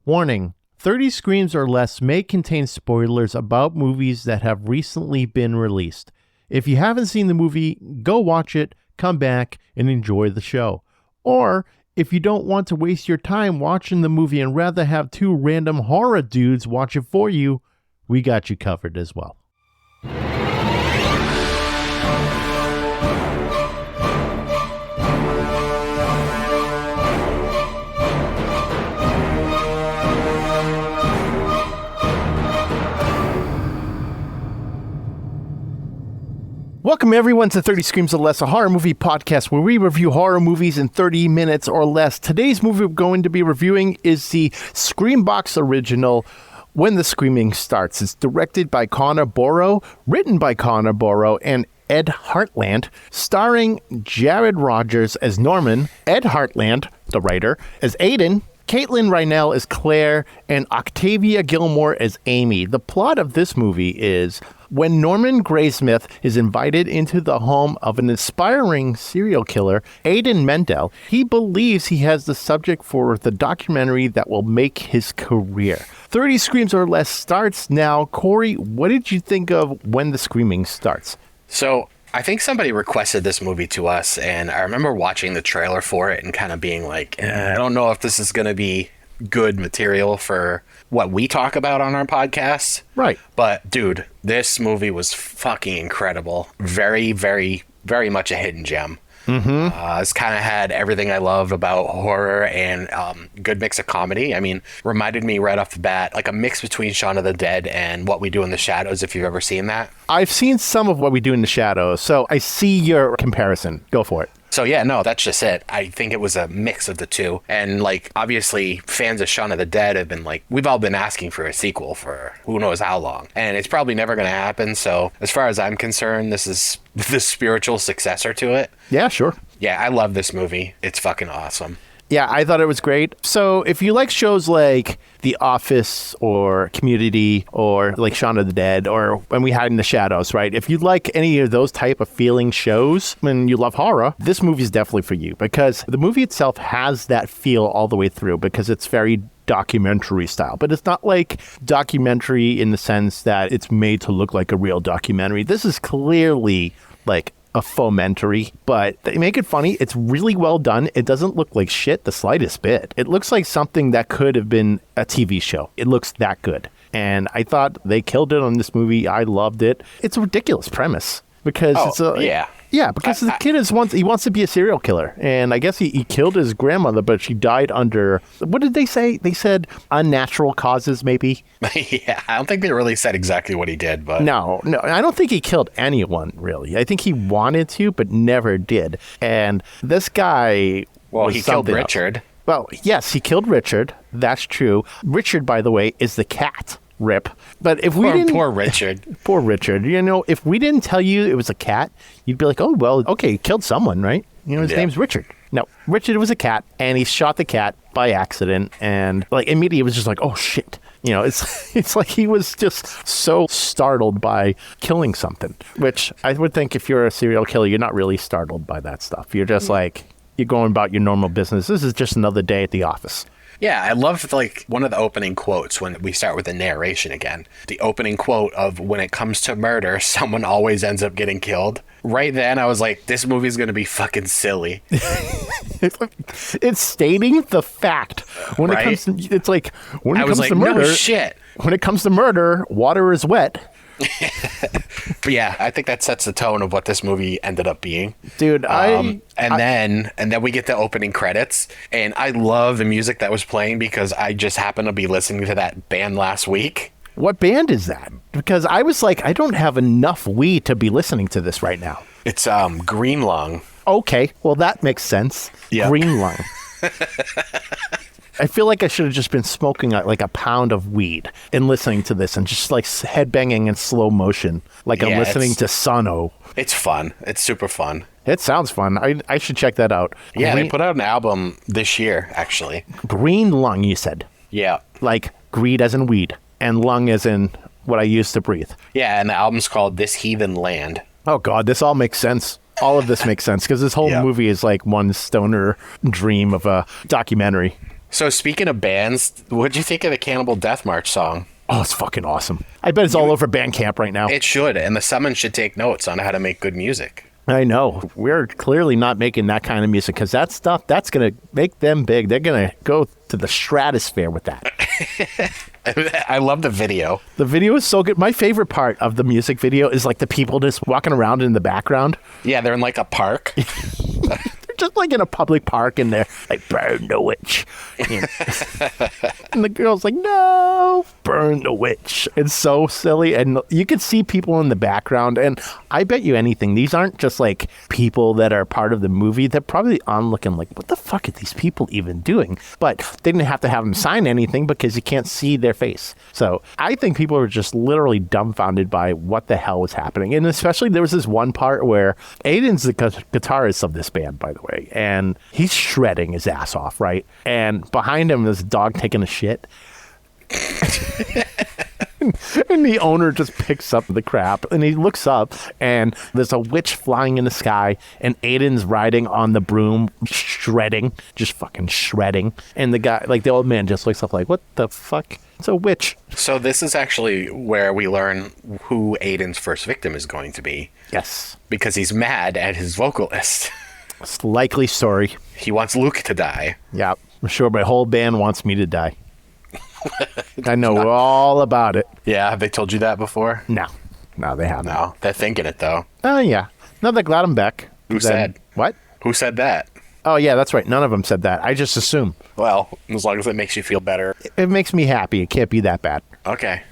Warning, 30 Screams or Less may contain spoilers about movies that have recently been released. If you haven't seen the movie, go watch it, come back, and enjoy the show. Or, if you don't want to waste your time watching the movie and rather have two random horror dudes watch it for you, we got you covered as well. Welcome everyone to 30 Screams or Less, a horror movie podcast where we review horror movies in 30 minutes or less. Today's movie we're going to be reviewing is the Screambox original, When the Screaming Starts. It's directed by Connor Borrow, written by Connor Borrow, and Ed Hartland, starring Jared Rogers as Norman, Ed Hartland, the writer, as Aiden, Caitlin Reinell as Claire, and Octavia Gilmore as Amy. The plot of this movie is when Norman Graysmith is invited into the home of an aspiring serial killer, Aiden Mendel, he believes he has the subject for the documentary that will make his career. 30 Screams or Less starts now. Corey, what did you think of When the Screaming Starts? So I think somebody requested this movie to us, and I remember watching the trailer for it and kind of being like, I don't know if this is going to be good material for what we talk about on our podcast. Right. But, dude, this movie was fucking incredible. Very, very, very much a hidden gem. It's kind of had everything I love about horror and good mix of comedy. I mean, reminded me right off the bat, like a mix between Shaun of the Dead and What We Do in the Shadows, if you've ever seen that. I've seen some of What We Do in the Shadows, so I see your comparison. Go for it. So yeah, no, that's just it. I think it was a mix of the two. And like, obviously, fans of Shaun of the Dead have been like, we've all been asking for a sequel for who knows how long. And it's probably never going to happen. So as far as I'm concerned, this is the spiritual successor to it. Yeah, sure. Yeah, I love this movie. It's fucking awesome. Yeah, I thought it was great. So if you like shows like The Office or Community or like Shaun of the Dead or When We Hide in the Shadows, right? If you like any of those type of feeling shows and you love horror, this movie is definitely for you because the movie itself has that feel all the way through because it's very documentary style, but it's not like documentary in the sense that it's made to look like a real documentary. This is clearly like a fomentary, but they make it funny. It's really well done. It doesn't look like shit the slightest bit. It looks like something that could have been a TV show. It looks that good. And I thought they killed it on this movie. I loved it. It's a ridiculous premise because because the kid he wants to be a serial killer. And I guess he killed his grandmother, but she died under, what did they say? They said unnatural causes, maybe? Yeah, I don't think they really said exactly what he did, but... No, I don't think he killed anyone, really. I think he wanted to, but never did. And this guy... Well, he killed Richard. Well, yes, he killed Richard. That's true. Richard, by the way, is the cat. Rip. But if we didn't... Poor Richard. Poor Richard. You know, if we didn't tell you it was a cat, you'd be like, oh, well, okay, he killed someone, right? You know, his name's Richard. No, Richard was a cat, and he shot the cat by accident, and like immediately it was just like, oh, shit. You know, it's like he was just so startled by killing something, which I would think if you're a serial killer, you're not really startled by that stuff. You're just like, you're going about your normal business. This is just another day at the office. Yeah, I love like one of the opening quotes when we start with the narration again. The opening quote of when it comes to murder, someone always ends up getting killed. Right then, I was like, this movie's going to be fucking silly. It's stating the fact. When it comes to, it's like, when it comes to murder, no shit. When it comes to murder, water is wet. But yeah, I think that sets the tone of what this movie ended up being. Dude, and then we get the opening credits, and I love the music that was playing because I just happened to be listening to that band last week. What band is that? Because I was like, I don't have enough weed to be listening to this right now. It's Green Lung. Okay, well that makes sense. Yep. Green Lung. I feel like I should have just been smoking like a pound of weed and listening to this and just like headbanging in slow motion, like I'm listening to Sono. It's fun. It's super fun. It sounds fun. I should check that out. Yeah, they put out an album this year, actually. Green Lung, you said? Yeah. Like greed as in weed and lung as in what I use to breathe. Yeah, and the album's called This Heathen Land. Oh, God, this all makes sense. All of this makes sense because this whole movie is like one stoner dream of a documentary. So speaking of bands, what'd you think of the Cannibal Death March song? Oh, it's fucking awesome. I bet it's all over Bandcamp right now. It should, and the Summon should take notes on how to make good music. I know. We're clearly not making that kind of music because that stuff, that's going to make them big. They're going to go to the stratosphere with that. I love the video. The video is so good. My favorite part of the music video is like the people just walking around in the background. Yeah, they're in like a park. Just like in a public park and they're like, burn the witch. And the girl's like, no, burn the witch. It's so silly. And you can see people in the background. And I bet you anything, these aren't just like people that are part of the movie. They're probably on looking like, what the fuck are these people even doing? But they didn't have to have them sign anything because you can't see their face. So I think people were just literally dumbfounded by what the hell was happening. And especially there was this one part where Aiden's the guitarist of this band, by the way. And he's shredding his ass off, right? And behind him is a dog taking a shit. And the owner just picks up the crap and he looks up and there's a witch flying in the sky and Aiden's riding on the broom, shredding, just fucking shredding. And the guy, like the old man just looks up like, what the fuck? It's a witch. So this is actually where we learn who Aiden's first victim is going to be. Yes. Because he's mad at his vocalist. It's the likely story. He wants Luke to die. Yeah, I'm sure my whole band wants me to die. I know all about it. Yeah, have they told you that before? No, they haven't. No, they're thinking it though. Oh, yeah. No, they're glad I'm back. Who said? What? Who said that? Oh, yeah, that's right. None of them said that. I just assume. Well, as long as it makes you feel better. It makes me happy. It can't be that bad. Okay.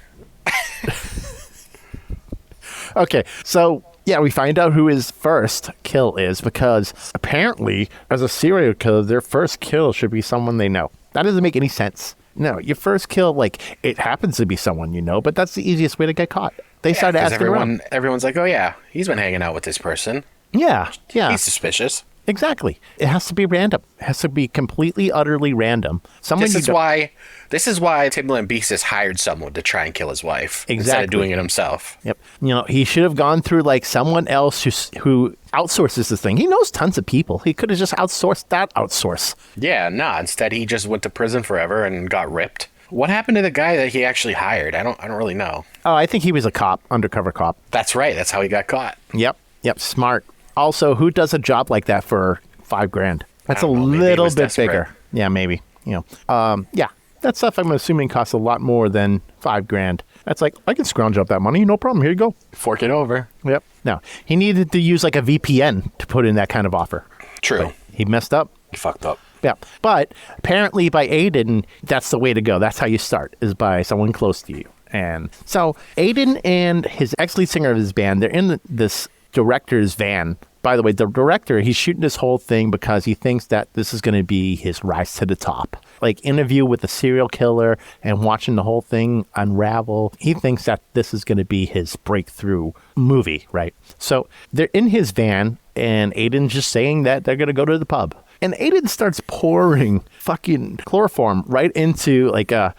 Okay, so yeah, we find out who his first kill is because apparently, as a serial killer, their first kill should be someone they know. That doesn't make any sense. No, your first kill, like, it happens to be someone you know, but that's the easiest way to get caught. They started asking around. Everyone's like, oh yeah, he's been hanging out with this person. Yeah. He's suspicious. Exactly. It has to be random. It has to be completely, utterly random. This is why Timbaland Beast hired someone to try and kill his wife instead of doing it himself. Yep. You know, he should have gone through like someone else who outsources this thing. He knows tons of people. He could have just outsourced that outsource. Yeah, instead he just went to prison forever and got ripped. What happened to the guy that he actually hired? I don't really know. Oh, I think he was a cop, undercover cop. That's right. That's how he got caught. Yep. Smart. Also, who does a job like that for $5,000? That's a little bit desperate. bigger. Yeah, maybe. You know. Yeah. That stuff I'm assuming costs a lot more than $5,000. That's like, I can scrounge up that money, no problem. Here you go. Fork it over. Yep. No, he needed to use like a VPN to put in that kind of offer. True. But he messed up. He fucked up. Yeah. But apparently by Aiden, that's the way to go. That's how you start, is by someone close to you. And so Aiden and his ex-lead singer of his band, they're in this director's van. By the way, the director, he's shooting this whole thing because he thinks that this is going to be his rise to the top. Like interview with a serial killer and watching the whole thing unravel. He thinks that this is going to be his breakthrough movie, right? So they're in his van and Aiden's just saying that they're going to go to the pub. And Aiden starts pouring fucking chloroform right into like a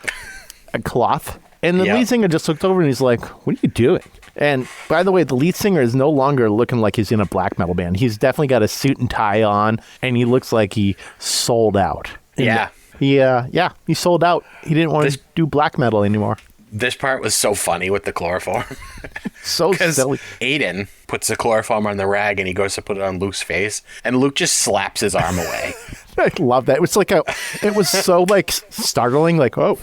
cloth. And the lead singer just looked over and he's like, what are you doing? And by the way, the lead singer is no longer looking like he's in a black metal band. He's definitely got a suit and tie on, and he looks like he sold out. Yeah. He sold out. He didn't want to do black metal anymore. This part was so funny with the chloroform. So silly. Aiden puts the chloroform on the rag and he goes to put it on Luke's face, and Luke just slaps his arm away. I love that. It was so like startling, like, oh.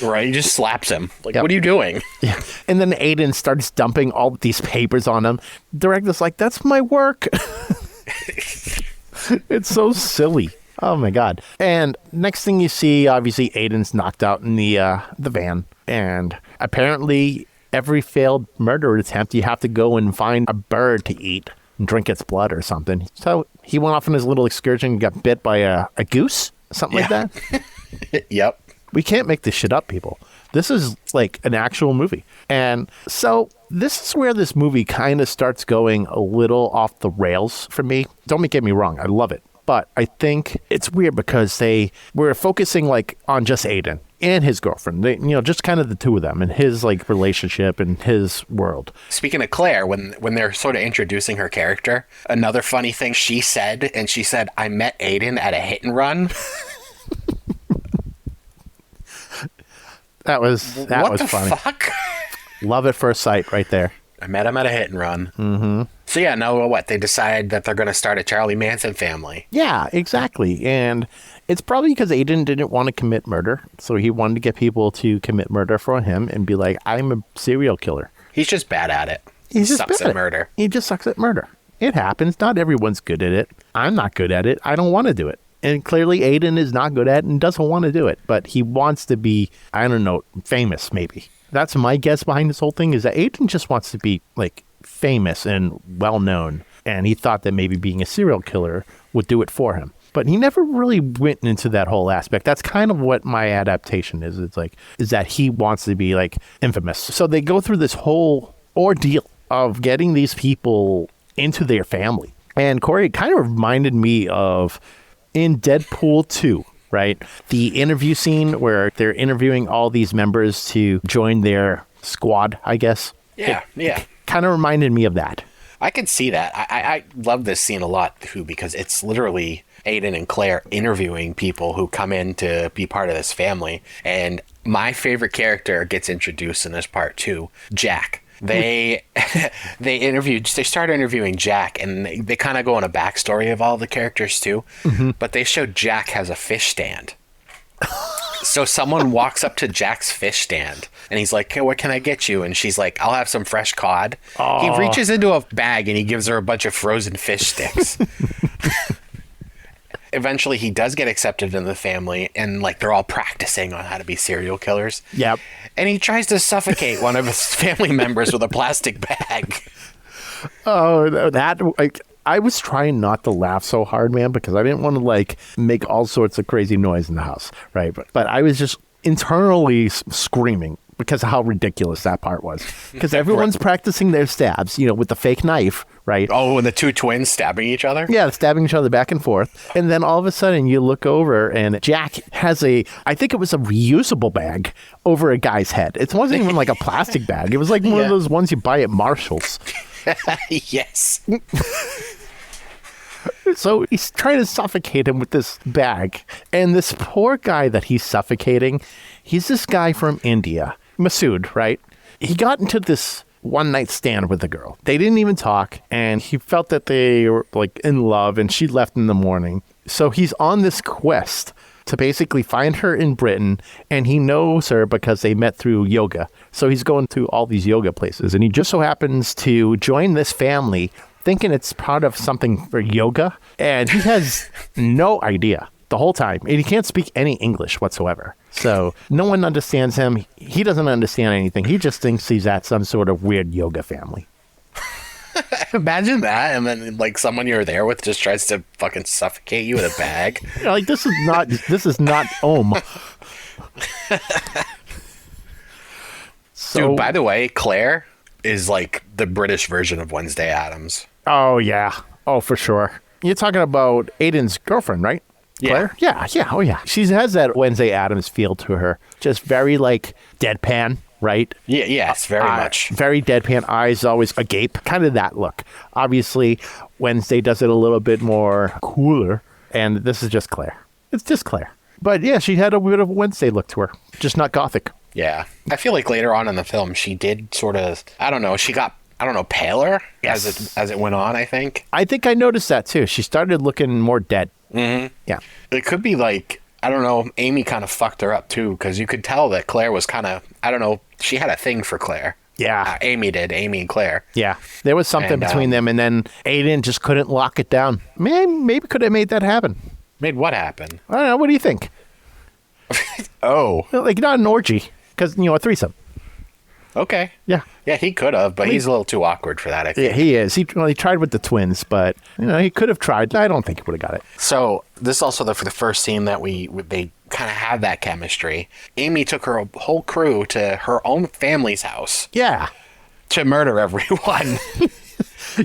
Right, he just slaps him. Like, What are you doing? Yeah. And then Aiden starts dumping all these papers on him. Director's like, that's my work. It's so silly. Oh my God. And next thing you see, obviously Aiden's knocked out in the van. And apparently every failed murder attempt, you have to go and find a bird to eat and drink its blood or something. So he went off on his little excursion and got bit by a goose, something like that. Yep. We can't make this shit up, people. This is like an actual movie. And so this is where this movie kind of starts going a little off the rails for me. Don't get me wrong. I love it. But I think it's weird because they were focusing like on just Aiden and his girlfriend. They, just kind of the two of them and his like relationship and his world. Speaking of Claire, when they're sort of introducing her character, another funny thing she said, I met Aiden at a hit and run. That was what the funny. fuck? Love at first sight right there. I met him at a hit and run. Mm-hmm. So yeah, now what? They decide that they're going to start a Charlie Manson family. Yeah, exactly. And it's probably because Aiden didn't want to commit murder. So he wanted to get people to commit murder for him and be like, I'm a serial killer. He's just bad at it. He just sucks bad at murder. He just sucks at murder. It happens. Not everyone's good at it. I'm not good at it. I don't want to do it. And clearly Aiden is not good at it and doesn't want to do it. But he wants to be, I don't know, famous maybe. That's my guess behind this whole thing, is that Aiden just wants to be like famous and well known. And he thought that maybe being a serial killer would do it for him. But he never really went into that whole aspect. That's kind of what my adaptation is. It's like, is that he wants to be like infamous. So they go through this whole ordeal of getting these people into their family. And Corey, it kind of reminded me of in Deadpool 2, right? The interview scene where they're interviewing all these members to join their squad, I guess. Yeah. Kind of reminded me of that. I could see that. I love this scene a lot, too, because it's literally Aiden and Claire interviewing people who come in to be part of this family. And my favorite character gets introduced in this part, too, Jack. They start interviewing Jack, and they kind of go on a backstory of all the characters, too. Mm-hmm. But they show Jack has a fish stand. So someone walks up to Jack's fish stand and he's like, hey, what can I get you? And she's like, I'll have some fresh cod. Oh. He reaches into a bag and he gives her a bunch of frozen fish sticks. Eventually he does get accepted in the family, and like they're all practicing on how to be serial killers. Yep. And he tries to suffocate one of his family members with a plastic bag. Oh, that, like, I was trying not to laugh so hard, man, because I didn't want to like make all sorts of crazy noise in the house, right? But I was just internally screaming because of how ridiculous that part was. Because everyone's practicing their stabs, you know, with the fake knife, right? Oh, and the two twins stabbing each other? Yeah, stabbing each other back and forth. And then all of a sudden you look over and Jack has I think it was a reusable bag over a guy's head. It wasn't even like a plastic bag. It was like one of those ones you buy at Marshall's. Yes. So he's trying to suffocate him with this bag. And this poor guy that he's suffocating, he's this guy from India, Masood, right? He got into this one-night stand with the girl. They didn't even talk, and he felt that they were like in love, and she left in the morning. So he's on this quest to basically find her in Britain, and he knows her because they met through yoga. So he's going to all these yoga places, and he just so happens to join this family thinking it's part of something for yoga, and he has no idea the whole time. And he can't speak any English whatsoever. So no one understands him. He doesn't understand anything. He just thinks he's at some sort of weird yoga family. Imagine that, and then like someone you're there with just tries to fucking suffocate you with a bag. You know, like this is not Om. So, dude, by the way, Claire is like the British version of Wednesday Addams. Oh yeah. Oh, for sure. You're talking about Aiden's girlfriend, right? Claire? Yeah. Oh yeah. She has that Wednesday Addams feel to her. Just very like deadpan. Right? Yeah, yes, very much. Very deadpan, eyes always agape, kind of that look. Obviously, Wednesday does it a little bit more cooler, and this is just Claire. It's just Claire. But yeah, she had a bit of a Wednesday look to her, just not gothic. Yeah. I feel like later on in the film, she did sort of, I don't know, she got, paler as it went on, I think. I think I noticed that too. She started looking more dead. Mm-hmm. Yeah. It could be like, I don't know, Amy kind of fucked her up too, because you could tell that Claire was kind of, I don't know, she had a thing for Claire. Yeah. Amy and Claire. Yeah. There was something between them, and then Aiden just couldn't lock it down. Man, maybe could have made that happen. Made what happen? I don't know. What do you think? Oh. Like, not an orgy, because, a threesome. Okay. Yeah. Yeah, he could have, but he's a little too awkward for that, I think. Yeah, he is. He tried with the twins, but, he could have tried. I don't think he would have got it. So, this is also for the first scene that they kind of have that chemistry. Amy took her whole crew to her own family's house. Yeah. To murder everyone.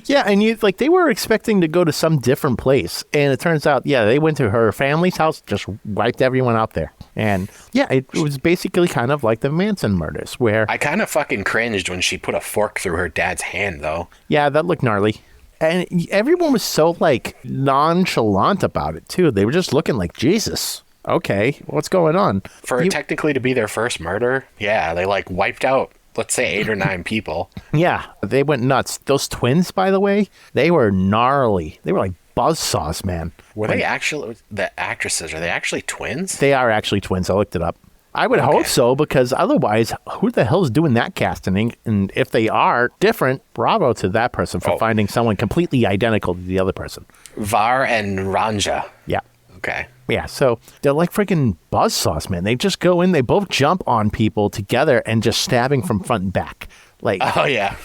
Yeah, and they were expecting to go to some different place, and it turns out, they went to her family's house, just wiped everyone out there. And yeah, it was basically kind of like the Manson murders, where I kind of fucking cringed when she put a fork through her dad's hand, though. Yeah, that looked gnarly. And everyone was so nonchalant about it too. They were just looking like, Jesus, Okay, what's going on? For it technically to be their first murder, yeah, they like wiped out, let's say, 8 or 9 people. Yeah, they went nuts. Those twins, by the way, they were gnarly. They were like buzzsaws, man. Were they actually, the actresses, are they actually twins? They are actually twins. I looked it up. I would hope so, because otherwise, who the hell's doing that casting? And if they are different, bravo to that person for finding someone completely identical to the other person. Var and Ranja. Yeah. Okay. Yeah, so they're like freaking buzzsaws, man. They just go in, they both jump on people together and just stabbing from front and back. Like, oh, yeah.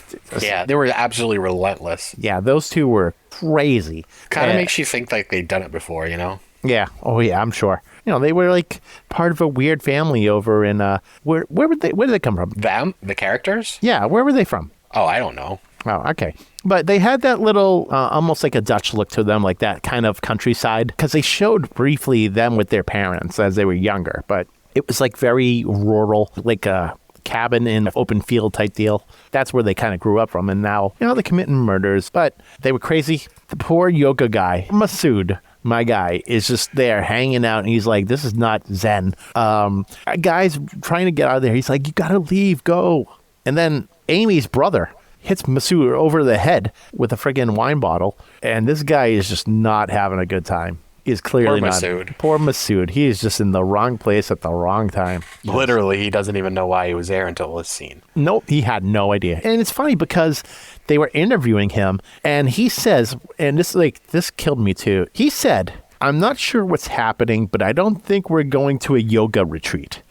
Yeah, they were absolutely relentless. Yeah, those two were crazy. Kind of makes you think like they'd done it before, you know? Yeah. Oh, yeah, I'm sure. You know, they were like part of a weird family over in, where did they come from? Them? The characters? Yeah, where were they from? Oh, I don't know. Oh, okay. But they had that little, almost like a Dutch look to them, like that kind of countryside, because they showed briefly them with their parents as they were younger, but it was like very rural, like a cabin in an open field type deal. That's where they kind of grew up from. And now, you know, they're committing murders, but they were crazy. The poor yoga guy, Masood, my guy, is just there hanging out, and he's like, this is not Zen. A guy's trying to get out of there. He's like, you got to leave, go. And then Amy's brother hits Masood over the head with a friggin' wine bottle, and this guy is just not having a good time. He's clearly Poor not. Masood. Poor Masood. He is just in the wrong place at the wrong time. Literally, he doesn't even know why he was there until this scene. Nope, he had no idea. And it's funny because they were interviewing him, and he says, and this killed me too. He said, I'm not sure what's happening, but I don't think we're going to a yoga retreat.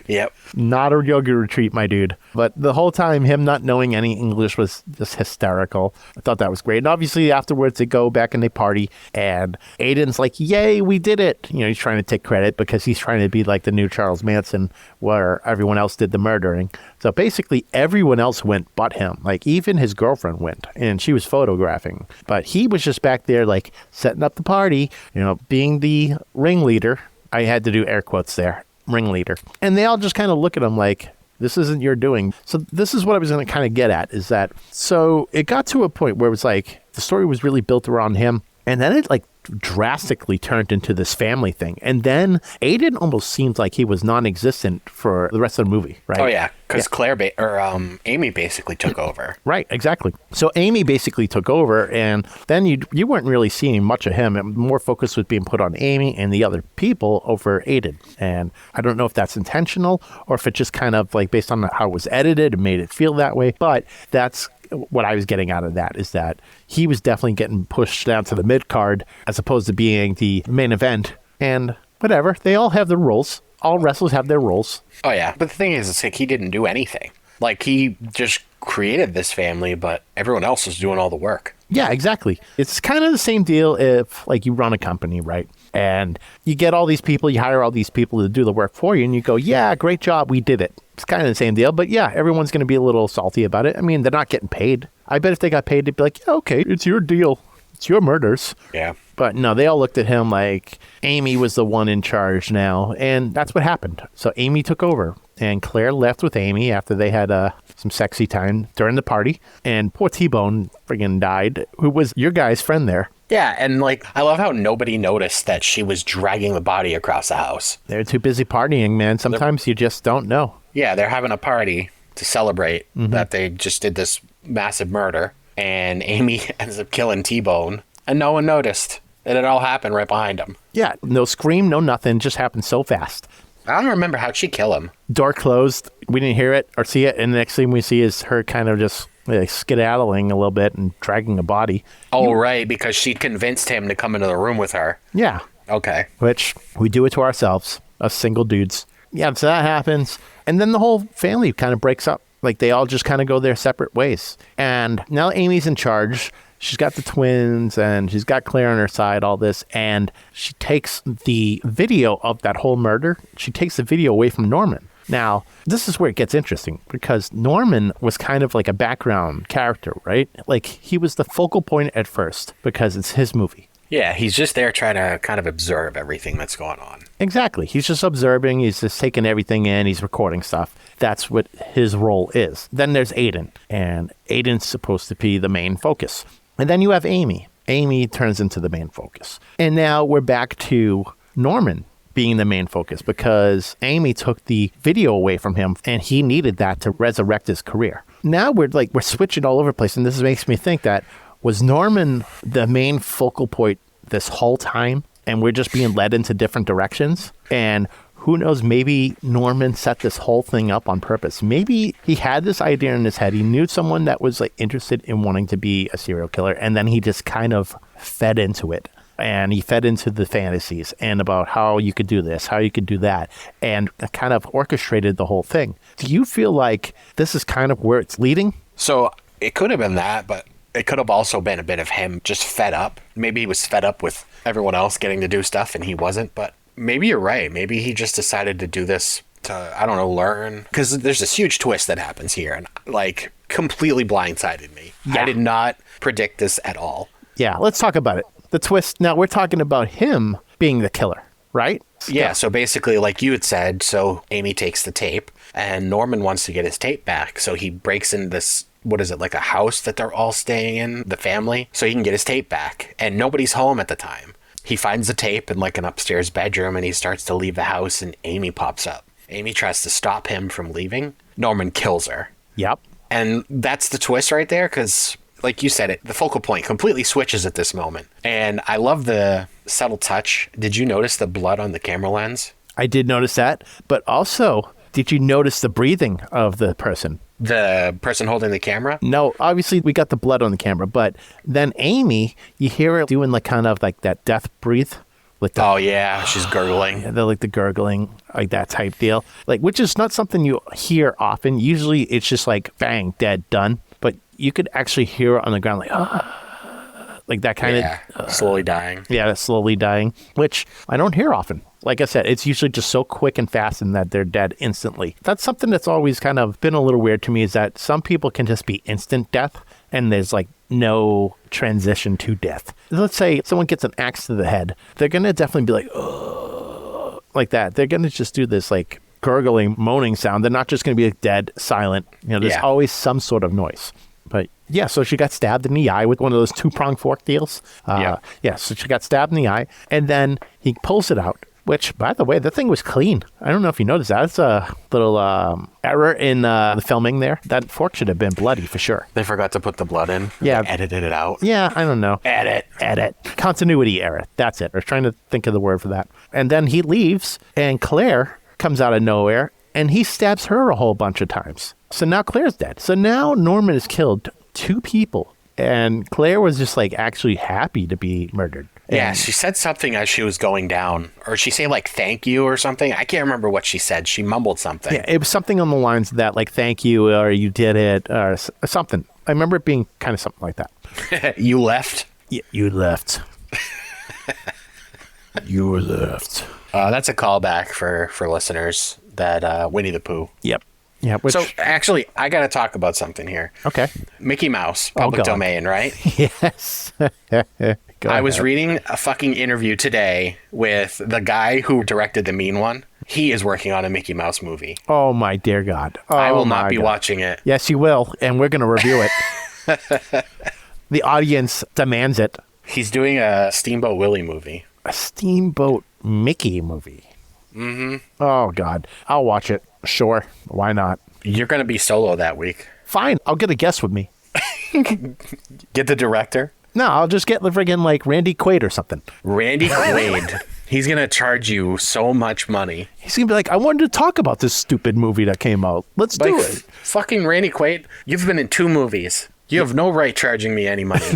Yep. Not a yoga retreat, my dude. But the whole time, him not knowing any English was just hysterical. I thought that was great. And obviously, afterwards, they go back and they party. And Aiden's like, yay, we did it. You know, he's trying to take credit because he's trying to be like the new Charles Manson, where everyone else did the murdering. So basically, everyone else went but him. Like, even his girlfriend went, and she was photographing. But he was just back there, like, setting up the party, you know, being the ringleader. I had to do air quotes there. Ringleader. And they all just kind of look at him like, this isn't your doing. So this is what I was going to kind of get at, is that, so it got to a point where it was like, the story was really built around him. And then it like drastically turned into this family thing. And then Aiden almost seems like he was non-existent for the rest of the movie, right? Oh, yeah. Because Amy basically took over. Right, exactly. So Amy basically took over, and then you weren't really seeing much of him. More focus was being put on Amy and the other people over Aiden. And I don't know if that's intentional or if it just kind of like based on how it was edited and made it feel that way. But that's what I was getting out of that, is that he was definitely getting pushed down to the mid card as opposed to being the main event. And whatever, they all have their roles. All wrestlers have their roles. Oh, yeah. But the thing is, it's like he didn't do anything. Like, he just created this family, but everyone else was doing all the work. Yeah, exactly. It's kind of the same deal if, like, you run a company, right? And you get all these people, you hire all these people to do the work for you, and you go, yeah, great job, we did it. It's kind of the same deal, but yeah, everyone's going to be a little salty about it. I mean, they're not getting paid. I bet if they got paid, they'd be like, yeah, okay, it's your deal. It's your murders. Yeah. But no, they all looked at him like Amy was the one in charge now, and that's what happened. So Amy took over, and Claire left with Amy after they had some sexy time during the party, and poor T-Bone friggin' died, who was your guy's friend there. Yeah, and like, I love how nobody noticed that she was dragging the body across the house. They're too busy partying, man. Sometimes you just don't know. Yeah, they're having a party to celebrate that they just did this massive murder, and Amy ends up killing T-Bone, and no one noticed. And it all happened right behind him. Yeah, no scream, no nothing. Just happened so fast. I don't remember how'd she kill him. Door closed. We didn't hear it or see it. And the next thing we see is her kind of just like skedaddling a little bit and dragging a body. Oh, right, because she convinced him to come into the room with her. Yeah. Okay. Which we do it to ourselves, us single dudes. Yeah, so that happens. And then the whole family kind of breaks up. Like they all just kind of go their separate ways. And now Amy's in charge. She's got the twins and she's got Claire on her side, all this. And she takes the video of that whole murder. She takes the video away from Norman. Now, this is where it gets interesting because Norman was kind of like a background character, right? Like he was the focal point at first because it's his movie. Yeah, he's just there trying to kind of observe everything that's going on. Exactly. He's just observing. He's just taking everything in. He's recording stuff. That's what his role is. Then there's Aiden, and Aiden's supposed to be the main focus. And then you have Amy. Amy turns into the main focus. And now we're back to Norman being the main focus because Amy took the video away from him and he needed that to resurrect his career. Now we're switching all over the place, and this makes me think that was Norman the main focal point this whole time and we're just being led into different directions? And who knows, maybe Norman set this whole thing up on purpose. Maybe he had this idea in his head. He knew someone that was interested in wanting to be a serial killer, and then he just kind of fed into it. And he fed into the fantasies and about how you could do this, how you could do that, and kind of orchestrated the whole thing. Do you feel like this is kind of where it's leading? So it could have been that, but it could have also been a bit of him just fed up. Maybe he was fed up with everyone else getting to do stuff and he wasn't, but maybe you're right. Maybe he just decided to do this to, I don't know, learn. Because there's this huge twist that happens here and completely blindsided me. Yeah. I did not predict this at all. Yeah, let's talk about it. The twist. Now we're talking about him being the killer, right? Yeah, so basically, like you had said, so Amy takes the tape and Norman wants to get his tape back. So he breaks in this, what is it, like a house that they're all staying in, the family, so he can get his tape back. And nobody's home at the time. He finds the tape in an upstairs bedroom and he starts to leave the house and Amy pops up. Amy tries to stop him from leaving. Norman kills her. Yep. And that's the twist right there because, like you said, the focal point completely switches at this moment. And I love the subtle touch. Did you notice the blood on the camera lens? I did notice that. But also, did you notice the breathing of the person? The person holding the camera? No, obviously we got the blood on the camera, but then Amy, you hear her doing kind of that death breathe. Oh yeah, she's gurgling. Yeah, they're the gurgling, that type deal. Which is not something you hear often. Usually it's just bang, dead, done. But you could actually hear her on the ground that kind of slowly dying. Yeah, slowly dying, which I don't hear often. Like I said, it's usually just so quick and fast and that they're dead instantly. That's something that's always kind of been a little weird to me, is that some people can just be instant death and there's no transition to death. Let's say someone gets an axe to the head. They're going to definitely be ugh, like that. They're going to just do this gurgling, moaning sound. They're not just going to be dead, silent. There's always some sort of noise. But yeah, so she got stabbed in the eye with one of those 2-prong fork deals. Yeah, so she got stabbed in the eye and then he pulls it out. Which, by the way, the thing was clean. I don't know if you noticed that. It's a little error in the filming there. That fork should have been bloody for sure. They forgot to put the blood in. Yeah. They edited it out. Yeah, I don't know. Edit. Continuity error. That's it. I was trying to think of the word for that. And then he leaves, and Claire comes out of nowhere, and he stabs her a whole bunch of times. So now Claire's dead. So now Norman has killed 2 people, and Claire was just actually happy to be murdered. Yeah, she said something as she was going down. Or she said thank you or something. I can't remember what she said. She mumbled something. Yeah, it was something on the lines of that, thank you, or you did it, or something. I remember it being kind of something like that. You left? Yeah, you left. You were left. That's a callback for listeners that Winnie the Pooh. Yep. Yeah. So actually, I got to talk about something here. Okay. Mickey Mouse, public domain, right? Yes. I was reading a fucking interview today with the guy who directed The Mean One. He is working on a Mickey Mouse movie. Oh, my dear God. Oh, I will not be watching it. Yes, you will, and we're going to review it. The audience demands it. He's doing a Steamboat Willie movie. A Steamboat Mickey movie. Mm-hmm. Oh, God. I'll watch it. Sure. Why not? You're going to be solo that week. Fine. I'll get a guest with me. Get the director? No, I'll just get friggin' Randy Quaid or something. Randy Quaid. He's going to charge you so much money. He's going to be I wanted to talk about this stupid movie that came out. Let's do it. Fucking Randy Quaid, you've been in 2 movies. You have no right charging me any money.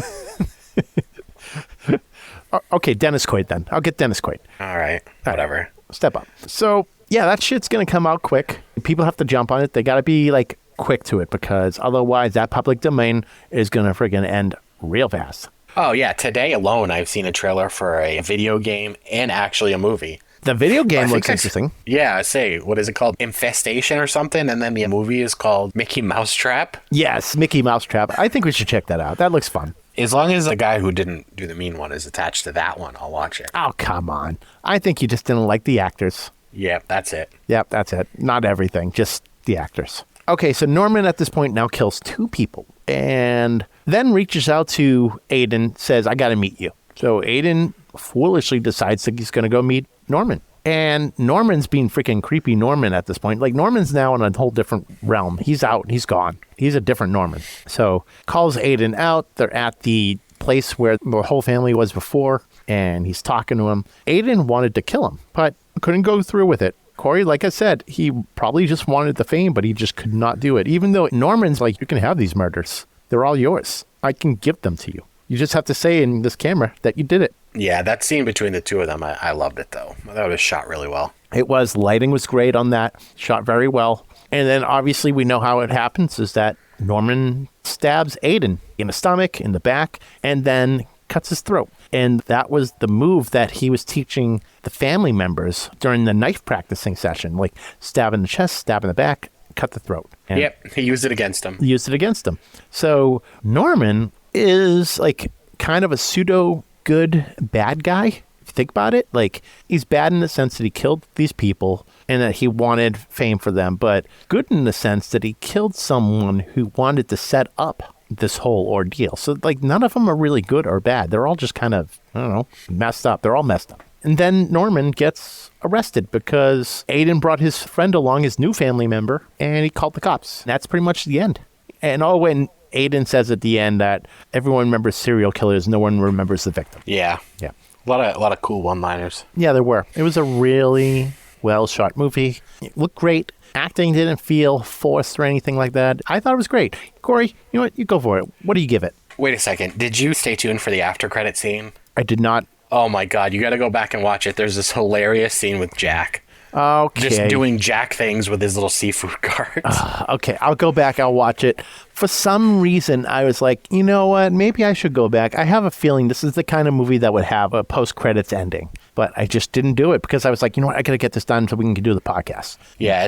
Okay, Dennis Quaid then. I'll get Dennis Quaid. All right. Whatever. Right. Step up. So, yeah, that shit's going to come out quick. People have to jump on it. They got to be quick to it because otherwise that public domain is going to friggin' end real fast. Oh, yeah. Today alone, I've seen a trailer for a video game and actually a movie. The video game looks interesting. Yeah, I say, what is it called? Infestation or something? And then the movie is called Mickey Mouse Trap? Yes, Mickey Mouse Trap. I think we should check that out. That looks fun. As long as the guy who didn't do the mean one is attached to that one, I'll watch it. Oh, come on. I think you just didn't like the actors. Yep, that's it. Yep, that's it. Not everything, just the actors. Okay, so Norman at this point now kills 2 people. And then reaches out to Aiden, says, I got to meet you. So Aiden foolishly decides that he's going to go meet Norman. And Norman's being freaking creepy Norman at this point. Like, Norman's now in a whole different realm. He's out. He's gone. He's a different Norman. So calls Aiden out. They're at the place where the whole family was before, and he's talking to him. Aiden wanted to kill him, but couldn't go through with it. Corey, like I said, he probably just wanted the fame, but he just could not do it. Even though Norman's like, you can have these murders. They're all yours. I can give them to you. You just have to say in this camera that you did it. Yeah, that scene between the two of them, I loved it, though. That was shot really well. It was. Lighting was great on that. Shot very well. And then obviously we know how it happens is that Norman stabs Aiden in the stomach, in the back, and then cuts his throat. And that was the move that he was teaching the family members during the knife practicing session, like stab in the chest, stab in the back, cut the throat. And yep, he used it against him. So Norman is like kind of a pseudo good bad guy. If you think about it, like he's bad in the sense that he killed these people and that he wanted fame for them, but good in the sense that he killed someone who wanted to set up this whole ordeal. So like none of them are really good or bad. They're all just kind of, I don't know, messed up. They're all messed up. And then Norman gets arrested because Aiden brought his friend along, his new family member, and he called the cops. That's pretty much the end. And when Aiden says at the end that everyone remembers serial killers, no one remembers the victim. Yeah. A lot of cool one-liners. Yeah, there were. It was a really well-shot movie. It looked great. Acting didn't feel forced or anything like that. I thought it was great. Corey, you know what? You go for it. What do you give it? Wait a second. Did you stay tuned for the after credit scene? I did not. Oh my God, you got to go back and watch it. There's this hilarious scene with Jack. Okay. Just doing Jack things with his little seafood carts. Okay, I'll go back. I'll watch it. For some reason, I was like, you know what? Maybe I should go back. I have a feeling this is the kind of movie that would have a post-credits ending. But I just didn't do it because I was like, you know what? I got to get this done so we can do the podcast. Yeah,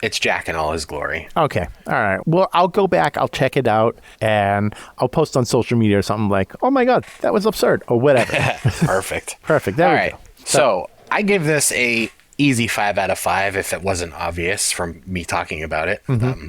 it's Jack in all his glory. Okay. All right. Well, I'll go back. I'll check it out. And I'll post on social media or something like, oh my God, that was absurd or whatever. Perfect. Perfect. There all we right. go. So I give this a easy 5 out of 5 if it wasn't obvious from me talking about it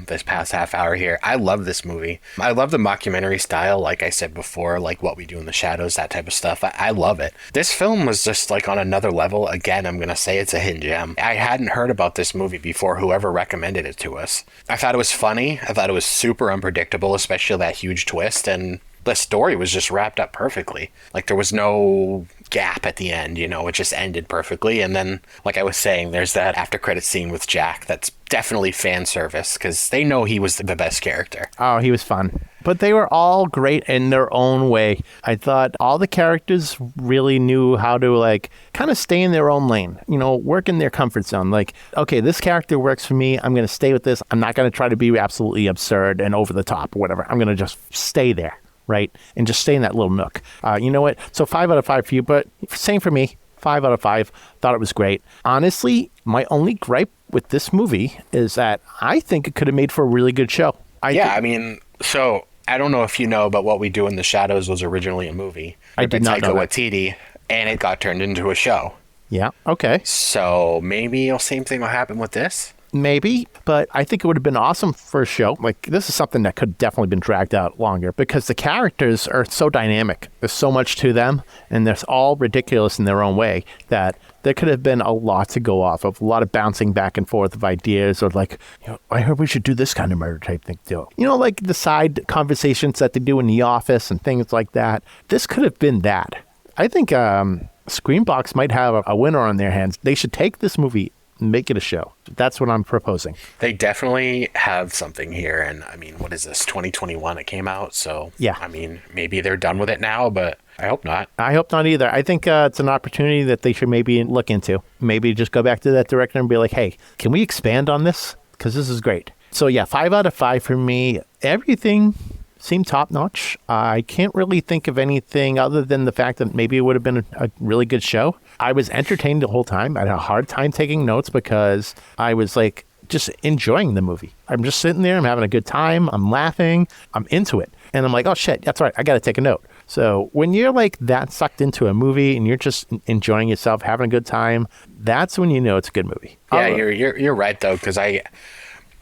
this past half hour here. I love this movie. I love the mockumentary style, like I said before, like What We Do in the Shadows, that type of stuff. I love it. This film was just like on another level. Again, I'm going to say it's a hidden gem. I hadn't heard about this movie before whoever recommended it to us. I thought it was funny. I thought it was super unpredictable, especially that huge twist, and the story was just wrapped up perfectly. Like there was no gap at the end, you know, it just ended perfectly. And then, like I was saying, there's that after credit scene with Jack that's definitely fan service because they know he was the best character. Oh, he was fun. But they were all great in their own way. I thought all the characters really knew how to like kind of stay in their own lane, you know, work in their comfort zone. Like, okay, this character works for me. I'm going to stay with this. I'm not going to try to be absolutely absurd and over the top or whatever. I'm going to just stay there. Right? And just stay in that little nook. You know what? So 5 out of 5 for you, but same for me. 5 out of 5. Thought it was great. Honestly, my only gripe with this movie is that I think it could have made for a really good show. I mean, so I don't know if you know, but What We Do in the Shadows was originally a movie. I did not know that. Waititi, and it got turned into a show. Yeah. Okay. So maybe the same thing will happen with this. Maybe, but I think it would have been awesome for a show. Like, this is something that could definitely been dragged out longer because the characters are so dynamic. There's so much to them, and they're all ridiculous in their own way that there could have been a lot to go off of, a lot of bouncing back and forth of ideas or like, you know, I heard we should do this kind of murder type thing too. You know, like the side conversations that they do in the office and things like that. This could have been that. I think Screambox might have a winner on their hands. They should take this movie, make it a show. That's what I'm proposing. They definitely have something here. And I mean, what is this? 2021 it came out. So yeah, I mean, maybe they're done with it now, but I hope not. I hope not either. I think it's an opportunity that they should maybe look into. Maybe just go back to that director and be like, hey, can we expand on this? Because this is great. So yeah, 5 out of 5 for me. Everything seemed top notch. I can't really think of anything other than the fact that maybe it would have been a really good show. I was entertained the whole time. I had a hard time taking notes because I was like just enjoying the movie. I'm just sitting there. I'm having a good time. I'm laughing. I'm into it. And I'm like, oh shit, that's right. I got to take a note. So when you're like that sucked into a movie and you're just enjoying yourself, having a good time, that's when you know it's a good movie. Yeah, you're right though, because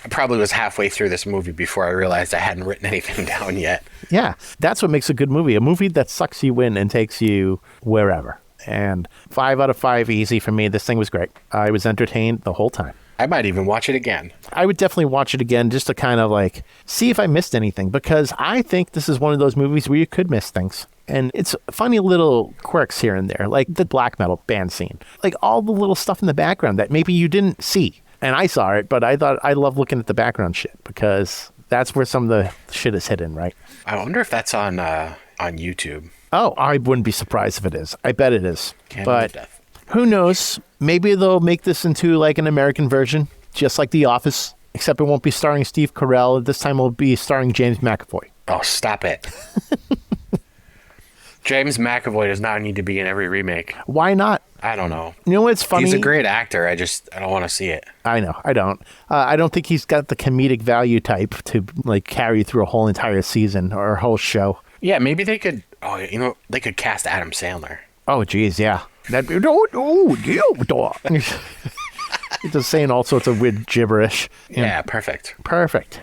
I probably was halfway through this movie before I realized I hadn't written anything down yet. Yeah, that's what makes a good movie. A movie that sucks you in and takes you wherever. And 5 out of 5 easy for me. This thing was great. I was entertained the whole time. I might even watch it again. I would definitely watch it again just to kind of like see if I missed anything, because I think this is one of those movies where you could miss things. And it's funny little quirks here and there, like the black metal band scene, like all the little stuff in the background that maybe you didn't see. And I saw it, but I thought I love looking at the background shit because that's where some of the shit is hidden, right? I wonder if that's on YouTube. Oh, I wouldn't be surprised if it is. I bet it is. Can't But believe that. who knows? Maybe they'll make this into like an American version, just like The Office, except it won't be starring Steve Carell. This time it'll be starring James McAvoy. Oh, stop it. James McAvoy does not need to be in every remake. Why not? I don't know. You know what's funny? He's a great actor. I don't want to see it. I know. I don't. I don't think he's got the comedic value type to like carry you through a whole entire season or a whole show. Yeah, maybe they could. Oh, they could cast Adam Sandler. Oh, geez, yeah. That'd be, He's just saying all sorts of weird gibberish. Yeah, perfect. Perfect.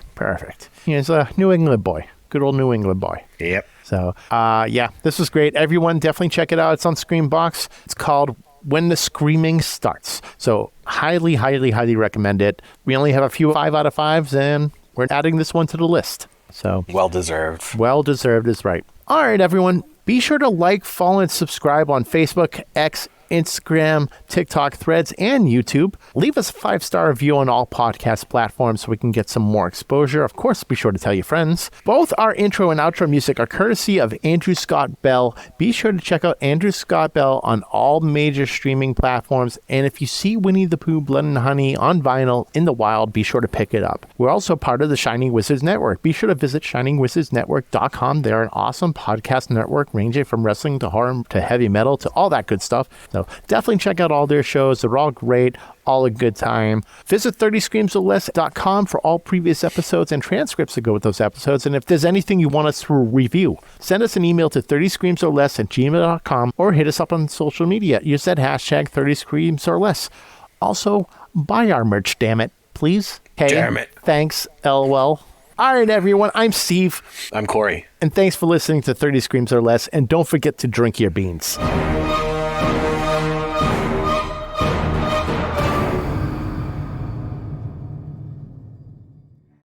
He's a New England boy. Good old New England boy. Yep. So, yeah, this was great. Everyone, definitely check it out. It's on Screambox. It's called When the Screaming Starts. So, highly, highly, highly recommend it. We only have a few 5 out of 5s, and we're adding this one to the list. So, Well deserved. well deserved is right. All right, everyone. Be sure to like, follow, and subscribe on Facebook, X, Instagram, TikTok, Threads, and YouTube. Leave us a 5-star review on all podcast platforms so we can get some more exposure. Of course, be sure to tell your friends. Both our intro and outro music are courtesy of Andrew Scott Bell. Be sure to check out Andrew Scott Bell on all major streaming platforms. And if you see Winnie the Pooh, Blood and Honey on vinyl in the wild, be sure to pick it up. We're also part of the Shining Wizards Network. Be sure to visit shiningwizardsnetwork.com. They're an awesome podcast network ranging from wrestling to horror to heavy metal to all that good stuff. So definitely check out all their shows. They're all great, all a good time. Visit 30screamsorless.com for all previous episodes and transcripts to go with those episodes. And if there's anything you want us to review, send us an email to 30screamsorless@gmail.com or hit us up on social media. Use that hashtag 30screamsorless. Also, buy our merch, damn it, please. Okay. Damn it. Thanks, LOL. All right, everyone. I'm Steve. I'm Corey. And thanks for listening to 30 Screams or Less. And don't forget to drink your beans.